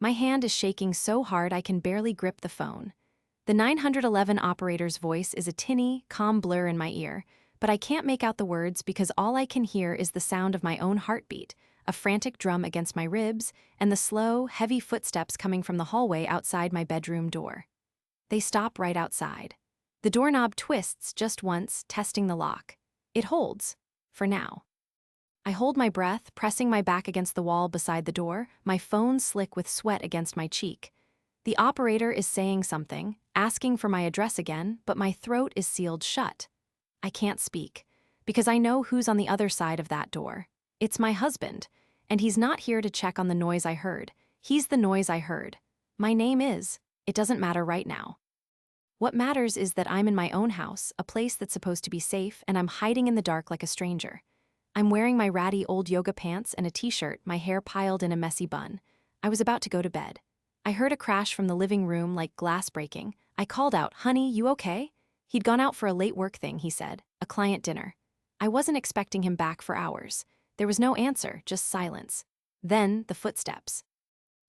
My hand is shaking so hard I can barely grip the phone. The 911 operator's voice is a tinny, calm blur in my ear, but I can't make out the words because all I can hear is the sound of my own heartbeat, a frantic drum against my ribs, and the slow, heavy footsteps coming from the hallway outside my bedroom door. They stop right outside. The doorknob twists just once, testing the lock. It holds. For now. I hold my breath, pressing my back against the wall beside the door, my phone slick with sweat against my cheek. The operator is saying something, asking for my address again, but my throat is sealed shut. I can't speak, because I know who's on the other side of that door. It's my husband, and he's not here to check on the noise I heard. He's the noise I heard. My name is. It doesn't matter right now. What matters is that I'm in my own house, a place that's supposed to be safe, and I'm hiding in the dark like a stranger. I'm wearing my ratty old yoga pants and a t-shirt, my hair piled in a messy bun. I was about to go to bed. I heard a crash from the living room like glass breaking. I called out, "Honey, you okay?" He'd gone out for a late work thing, he said, a client dinner. I wasn't expecting him back for hours. There was no answer, just silence. Then, the footsteps.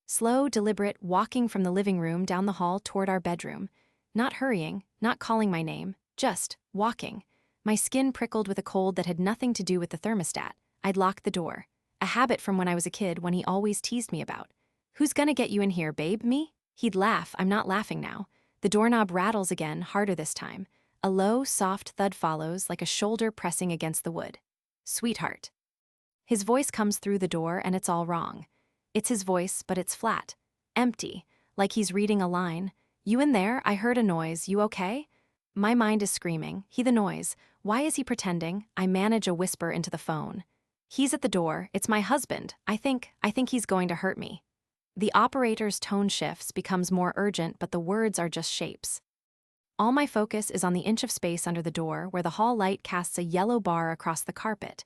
Slow, deliberate, walking from the living room down the hall toward our bedroom. Not hurrying, not calling my name, just walking. My skin prickled with a cold that had nothing to do with the thermostat. I'd locked the door. A habit from when I was a kid, when he always teased me about. "Who's gonna get you in here, babe, me?" He'd laugh. I'm not laughing now. The doorknob rattles again, harder this time. A low, soft thud follows, like a shoulder pressing against the wood. "Sweetheart." His voice comes through the door and it's all wrong. It's his voice, but it's flat. Empty, like he's reading a line. "You in there? I heard a noise. You okay?" My mind is screaming. He the noise. Why is he pretending? I manage a whisper into the phone. "He's at the door. It's my husband. I think he's going to hurt me." The operator's tone shifts, becomes more urgent, but the words are just shapes. All my focus is on the inch of space under the door where the hall light casts a yellow bar across the carpet.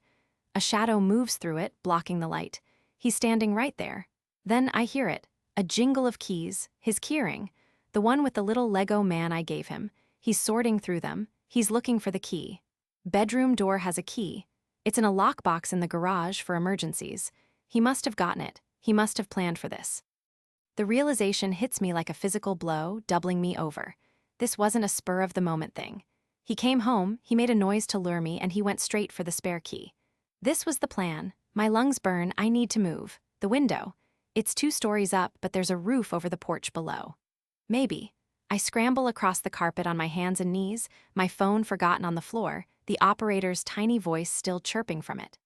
A shadow moves through it, blocking the light. He's standing right there. Then I hear it. A jingle of keys, his keyring. The one with the little Lego man I gave him. He's sorting through them. He's looking for the key. Bedroom door has a key. It's in a lockbox in the garage for emergencies. He must have gotten it. He must have planned for this. The realization hits me like a physical blow, doubling me over. This wasn't a spur-of-the-moment thing. He came home, he made a noise to lure me, and he went straight for the spare key. This was the plan. My lungs burn, I need to move. The window. It's 2 stories up, but there's a roof over the porch below. Maybe. I scramble across the carpet on my hands and knees, my phone forgotten on the floor, the operator's tiny voice still chirping from it.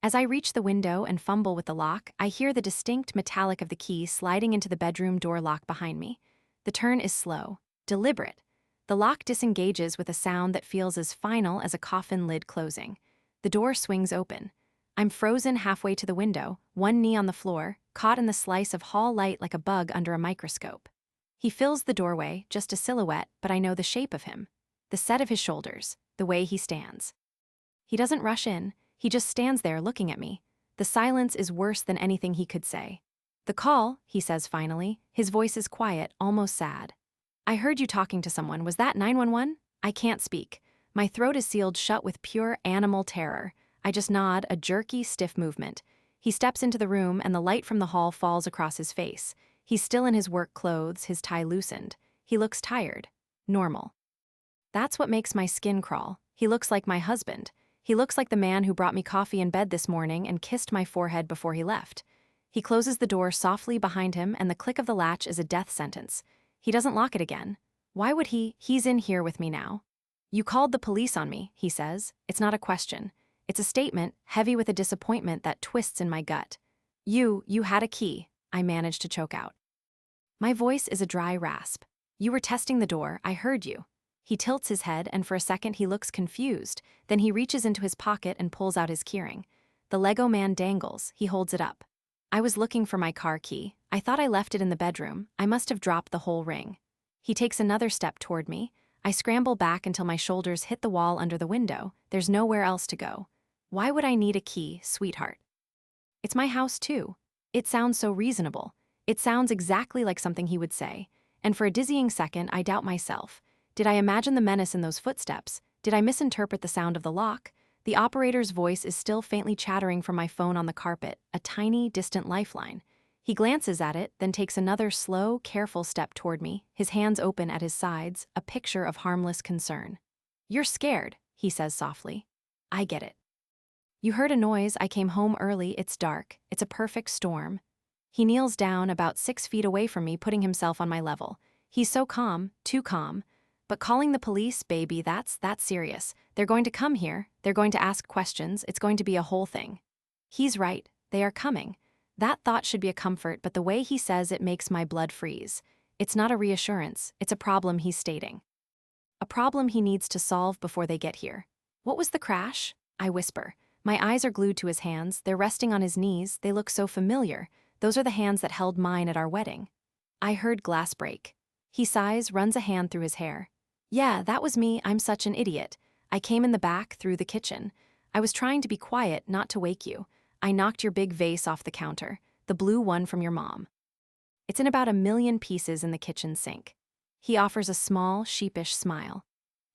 As I reach the window and fumble with the lock, I hear the distinct metallic of the key sliding into the bedroom door lock behind me. The turn is slow, deliberate. The lock disengages with a sound that feels as final as a coffin lid closing. The door swings open. I'm frozen halfway to the window, one knee on the floor, caught in the slice of hall light like a bug under a microscope. He fills the doorway, just a silhouette, but I know the shape of him. The set of his shoulders, the way he stands. He doesn't rush in, he just stands there looking at me. The silence is worse than anything he could say. "The call," he says finally. His voice is quiet, almost sad. "I heard you talking to someone. Was that 911? I can't speak. My throat is sealed shut with pure animal terror. I just nod, a jerky, stiff movement. He steps into the room and the light from the hall falls across his face. He's still in his work clothes, his tie loosened. He looks tired. Normal. That's what makes my skin crawl. He looks like my husband. He looks like the man who brought me coffee in bed this morning and kissed my forehead before he left. He closes the door softly behind him and the click of the latch is a death sentence. He doesn't lock it again. Why would he? He's in here with me now. "You called the police on me," he says. It's not a question. It's a statement, heavy with a disappointment that twists in my gut. You had a key," I managed to choke out. My voice is a dry rasp. "You were testing the door, I heard you." He tilts his head and for a second he looks confused, then he reaches into his pocket and pulls out his keyring. The Lego man dangles, he holds it up. "I was looking for my car key. I thought I left it in the bedroom. I must have dropped the whole ring." He takes another step toward me. I scramble back until my shoulders hit the wall under the window. There's nowhere else to go. Why would I need a key, sweetheart? It's my house too. It sounds so reasonable. It sounds exactly like something he would say. And for a dizzying second, I doubt myself. Did I imagine the menace in those footsteps? Did I misinterpret the sound of the lock? The operator's voice is still faintly chattering from my phone on the carpet, a tiny, distant lifeline. He glances at it, then takes another slow, careful step toward me, his hands open at his sides, a picture of harmless concern. "You're scared," he says softly. "I get it. You heard a noise, I came home early, it's dark, it's a perfect storm." He kneels down about 6 feet away from me, putting himself on my level. He's so calm, too calm. "But calling the police, baby, that's serious. They're going to come here, they're going to ask questions, it's going to be a whole thing." He's right, they are coming. That thought should be a comfort, but the way he says it makes my blood freeze. It's not a reassurance, it's a problem he's stating. A problem he needs to solve before they get here. "What was the crash?" I whisper. My eyes are glued to his hands, they're resting on his knees, they look so familiar. Those are the hands that held mine at our wedding. "I heard glass break." He sighs, runs a hand through his hair. "Yeah, that was me, I'm such an idiot. I came in the back, through the kitchen. I was trying to be quiet, not to wake you. I knocked your big vase off the counter, the blue one from your mom. It's in about 1,000,000 pieces in the kitchen sink." He offers a small, sheepish smile.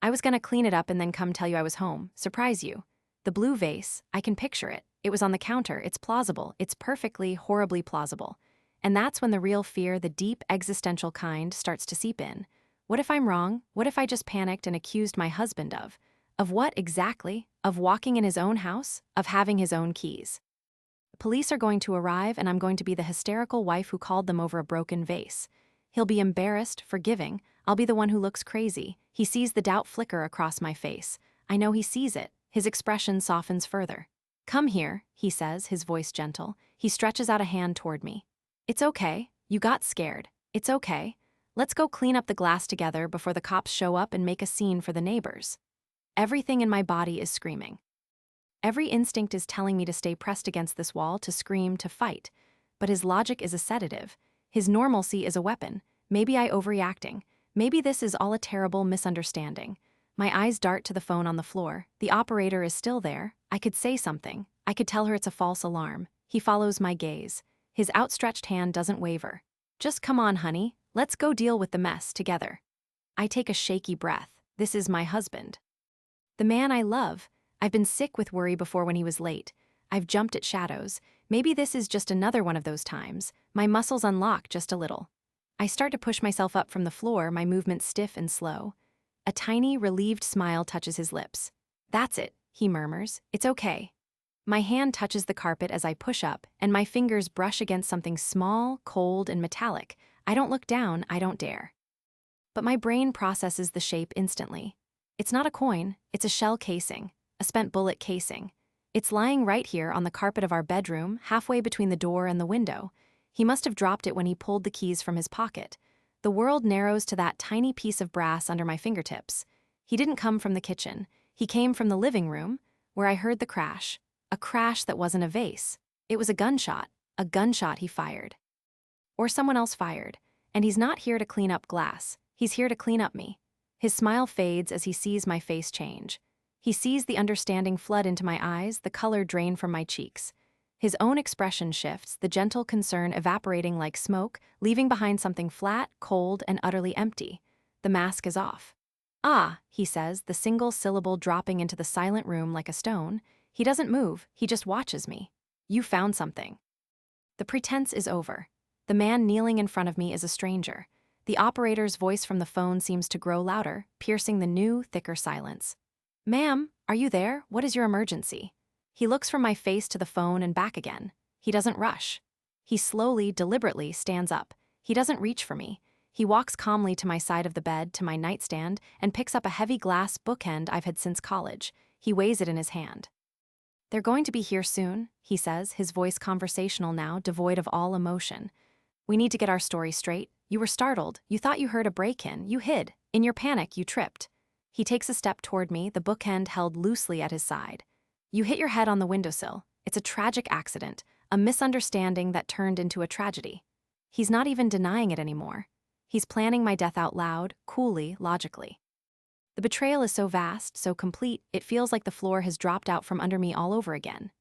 "I was gonna clean it up and then come tell you I was home, surprise you. The blue vase, I can picture it. It was on the counter, it's plausible, it's perfectly, horribly plausible. And that's when the real fear, the deep, existential kind, starts to seep in. What if I'm wrong? What if I just panicked and accused my husband of? Of what exactly? Of walking in his own house? Of having his own keys? Police are going to arrive, and I'm going to be the hysterical wife who called them over a broken vase. He'll be embarrassed, forgiving. I'll be the one who looks crazy. He sees the doubt flicker across my face. I know he sees it. His expression softens further. "Come here," he says, his voice gentle. He stretches out a hand toward me. "It's okay. You got scared. It's okay. Let's go clean up the glass together before the cops show up and make a scene for the neighbors." Everything in my body is screaming. Every instinct is telling me to stay pressed against this wall, to scream, to fight. But his logic is a sedative. His normalcy is a weapon. Maybe I'm overreacting. Maybe this is all a terrible misunderstanding. My eyes dart to the phone on the floor. The operator is still there. I could say something. I could tell her it's a false alarm. He follows my gaze. His outstretched hand doesn't waver. "Just come on, honey. Let's go deal with the mess together." I take a shaky breath. This is my husband. The man I love. I've been sick with worry before when he was late. I've jumped at shadows. Maybe this is just another one of those times. My muscles unlock just a little. I start to push myself up from the floor, my movements stiff and slow. A tiny, relieved smile touches his lips. "That's it," he murmurs. "It's okay." My hand touches the carpet as I push up, and my fingers brush against something small, cold, and metallic. I don't look down, I don't dare. But my brain processes the shape instantly. It's not a coin, it's a shell casing. A spent bullet casing. It's lying right here on the carpet of our bedroom, halfway between the door and the window. He must have dropped it when he pulled the keys from his pocket. The world narrows to that tiny piece of brass under my fingertips. He didn't come from the kitchen. He came from the living room, where I heard the crash. A crash that wasn't a vase. It was a gunshot he fired. Or someone else fired. And he's not here to clean up glass. He's here to clean up me. His smile fades as he sees my face change. He sees the understanding flood into my eyes, the color drain from my cheeks. His own expression shifts, the gentle concern evaporating like smoke, leaving behind something flat, cold, and utterly empty. The mask is off. "Ah," he says, the single syllable dropping into the silent room like a stone. He doesn't move, he just watches me. "You found something." The pretense is over. The man kneeling in front of me is a stranger. The operator's voice from the phone seems to grow louder, piercing the new, thicker silence. "Ma'am, are you there? What is your emergency?" He looks from my face to the phone and back again. He doesn't rush. He slowly, deliberately stands up. He doesn't reach for me. He walks calmly to my side of the bed, to my nightstand, and picks up a heavy glass bookend I've had since college. He weighs it in his hand. "They're going to be here soon," he says, his voice conversational now, devoid of all emotion. "We need to get our story straight. You were startled. You thought you heard a break-in. You hid. In your panic, you tripped." He takes a step toward me, the bookend held loosely at his side. "You hit your head on the windowsill. It's a tragic accident, a misunderstanding that turned into a tragedy." He's not even denying it anymore. He's planning my death out loud, coolly, logically. The betrayal is so vast, so complete, it feels like the floor has dropped out from under me all over again.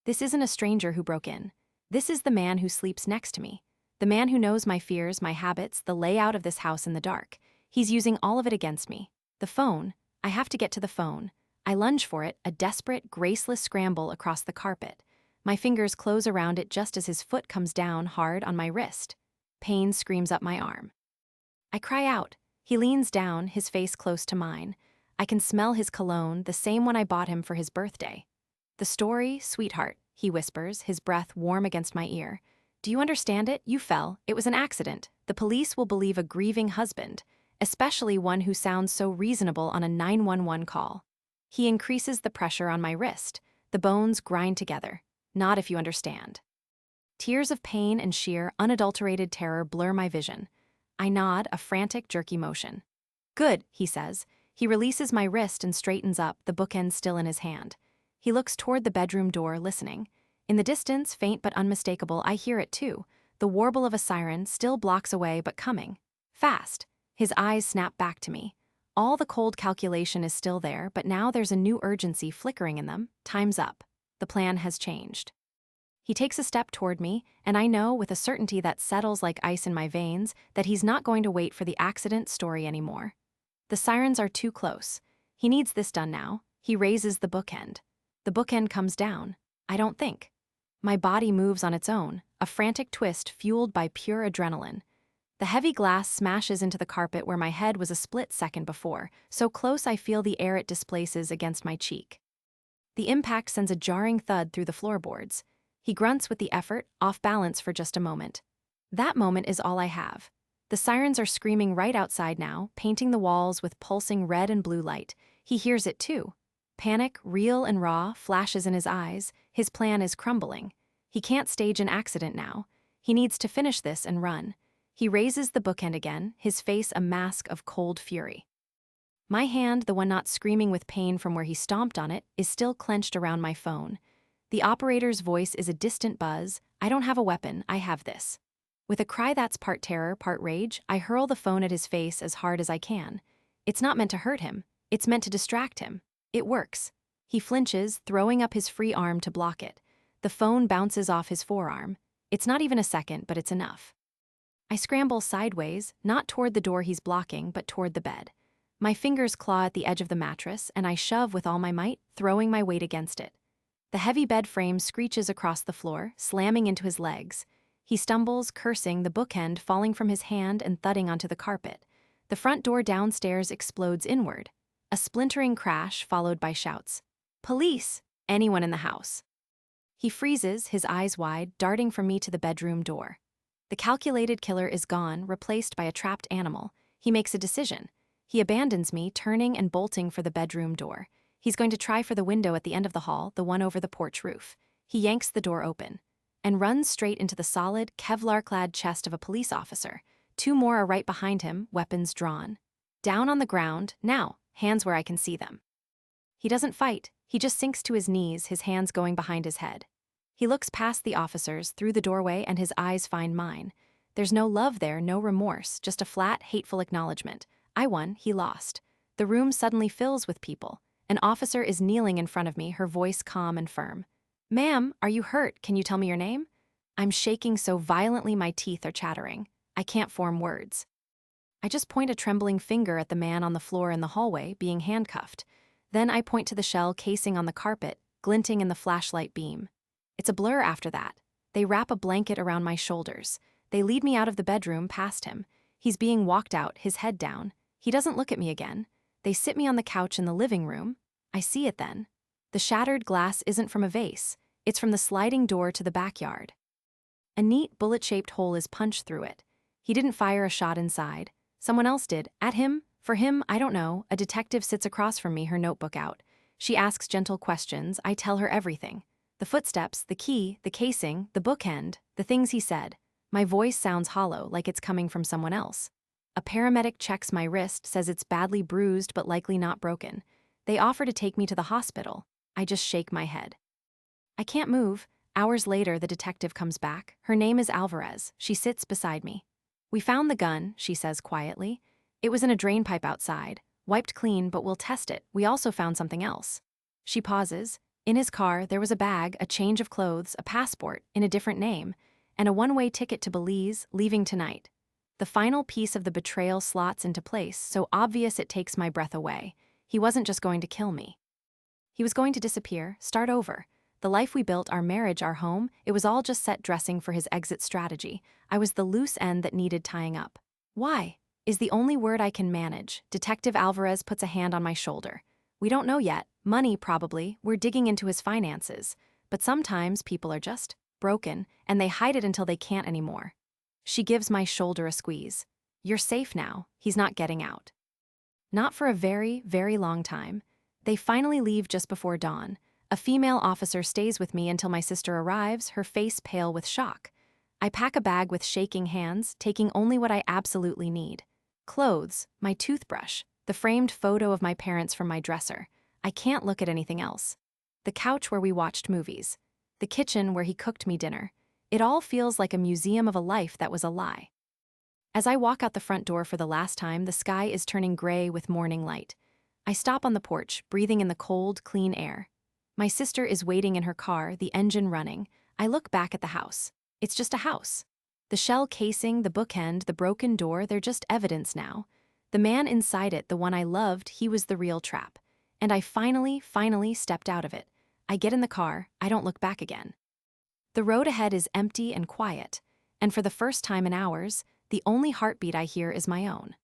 This isn't a stranger who broke in. This is the man who sleeps next to me. The man who knows my fears, my habits, the layout of this house in the dark. He's using all of it against me. The phone. I have to get to the phone. I lunge for it, a desperate, graceless scramble across the carpet. My fingers close around it just as his foot comes down hard on my wrist. Pain screams up my arm. I cry out. He leans down, his face close to mine. I can smell his cologne, the same one I bought him for his birthday. "The story, sweetheart," he whispers, his breath warm against my ear. "Do you understand it? You fell. It was an accident. The police will believe a grieving husband, especially one who sounds so reasonable on a 911 call." He increases the pressure on my wrist. The bones grind together. "Not if you understand." Tears of pain and sheer, unadulterated terror blur my vision. I nod, a frantic, jerky motion. "Good," he says. He releases my wrist and straightens up, the bookend still in his hand. He looks toward the bedroom door, listening. In the distance, faint but unmistakable, I hear it too. The warble of a siren, still blocks away but coming. Fast. His eyes snap back to me. All the cold calculation is still there, but now there's a new urgency flickering in them. Time's up. The plan has changed. He takes a step toward me, and I know, with a certainty that settles like ice in my veins, that he's not going to wait for the accident story anymore. The sirens are too close. He needs this done now. He raises the bookend. The bookend comes down. I don't think. My body moves on its own, a frantic twist fueled by pure adrenaline. The heavy glass smashes into the carpet where my head was a split second before, so close I feel the air it displaces against my cheek. The impact sends a jarring thud through the floorboards. He grunts with the effort, off balance for just a moment. That moment is all I have. The sirens are screaming right outside now, painting the walls with pulsing red and blue light. He hears it too. Panic, real and raw, flashes in his eyes. His plan is crumbling. He can't stage an accident now. He needs to finish this and run. He raises the bookend again, his face a mask of cold fury. My hand, the one not screaming with pain from where he stomped on it, is still clenched around my phone. The operator's voice is a distant buzz. "I don't have a weapon, I have this." With a cry that's part terror, part rage, I hurl the phone at his face as hard as I can. It's not meant to hurt him. It's meant to distract him. It works. He flinches, throwing up his free arm to block it. The phone bounces off his forearm. It's not even a second, but it's enough. I scramble sideways, not toward the door he's blocking, but toward the bed. My fingers claw at the edge of the mattress, and I shove with all my might, throwing my weight against it. The heavy bed frame screeches across the floor, slamming into his legs. He stumbles, cursing, the bookend falling from his hand and thudding onto the carpet. The front door downstairs explodes inward. A splintering crash followed by shouts. "Police! Anyone in the house!" He freezes, his eyes wide, darting from me to the bedroom door. The calculated killer is gone, replaced by a trapped animal. He makes a decision. He abandons me, turning and bolting for the bedroom door. He's going to try for the window at the end of the hall, the one over the porch roof. He yanks the door open and runs straight into the solid, Kevlar-clad chest of a police officer. Two more are right behind him, weapons drawn. Down on the ground, now, hands where I can see them. He doesn't fight. He just sinks to his knees, his hands going behind his head. He looks past the officers, through the doorway, and his eyes find mine. There's no love there, no remorse, just a flat, hateful acknowledgement. I won, he lost. The room suddenly fills with people. An officer is kneeling in front of me, her voice calm and firm. "Ma'am, are you hurt? Can you tell me your name?" I'm shaking so violently my teeth are chattering. I can't form words. I just point a trembling finger at the man on the floor in the hallway, being handcuffed. Then I point to the shell casing on the carpet, glinting in the flashlight beam. It's a blur after that. They wrap a blanket around my shoulders. They lead me out of the bedroom, past him. He's being walked out, his head down. He doesn't look at me again. They sit me on the couch in the living room. I see it then. The shattered glass isn't from a vase. It's from the sliding door to the backyard. A neat, bullet-shaped hole is punched through it. He didn't fire a shot inside. Someone else did. At him? For him, I don't know. A detective sits across from me, her notebook out. She asks gentle questions. I tell her everything. The footsteps, the key, the casing, the bookend, the things he said. My voice sounds hollow, like it's coming from someone else. A paramedic checks my wrist, says it's badly bruised but likely not broken. They offer to take me to the hospital. I just shake my head. I can't move. Hours later, the detective comes back. Her name is Alvarez. She sits beside me. "We found the gun," she says quietly. "It was in a drain pipe outside. Wiped clean, but we'll test it. We also found something else." She pauses. In his car, there was a bag, a change of clothes, a passport, in a different name, and a one-way ticket to Belize, leaving tonight. The final piece of the betrayal slots into place, so obvious it takes my breath away. He wasn't just going to kill me. He was going to disappear, start over. The life we built, our marriage, our home, it was all just set dressing for his exit strategy. I was the loose end that needed tying up. Why? Is the only word I can manage. Detective Alvarez puts a hand on my shoulder. We don't know yet. Money, probably. We're digging into his finances. But sometimes people are just broken, and they hide it until they can't anymore. She gives my shoulder a squeeze. You're safe now. He's not getting out. Not for a very, very long time. They finally leave just before dawn. A female officer stays with me until my sister arrives, her face pale with shock. I pack a bag with shaking hands, taking only what I absolutely need. Clothes, my toothbrush, the framed photo of my parents from my dresser. I can't look at anything else. The couch where we watched movies. The kitchen where he cooked me dinner. It all feels like a museum of a life that was a lie. As I walk out the front door for the last time, the sky is turning gray with morning light. I stop on the porch, breathing in the cold, clean air. My sister is waiting in her car, the engine running. I look back at the house. It's just a house. The shell casing, the bookend, the broken door, they're just evidence now. The man inside it, the one I loved, he was the real trap. And I finally stepped out of it. I get in the car, I don't look back again. The road ahead is empty and quiet, and for the first time in hours, the only heartbeat I hear is my own.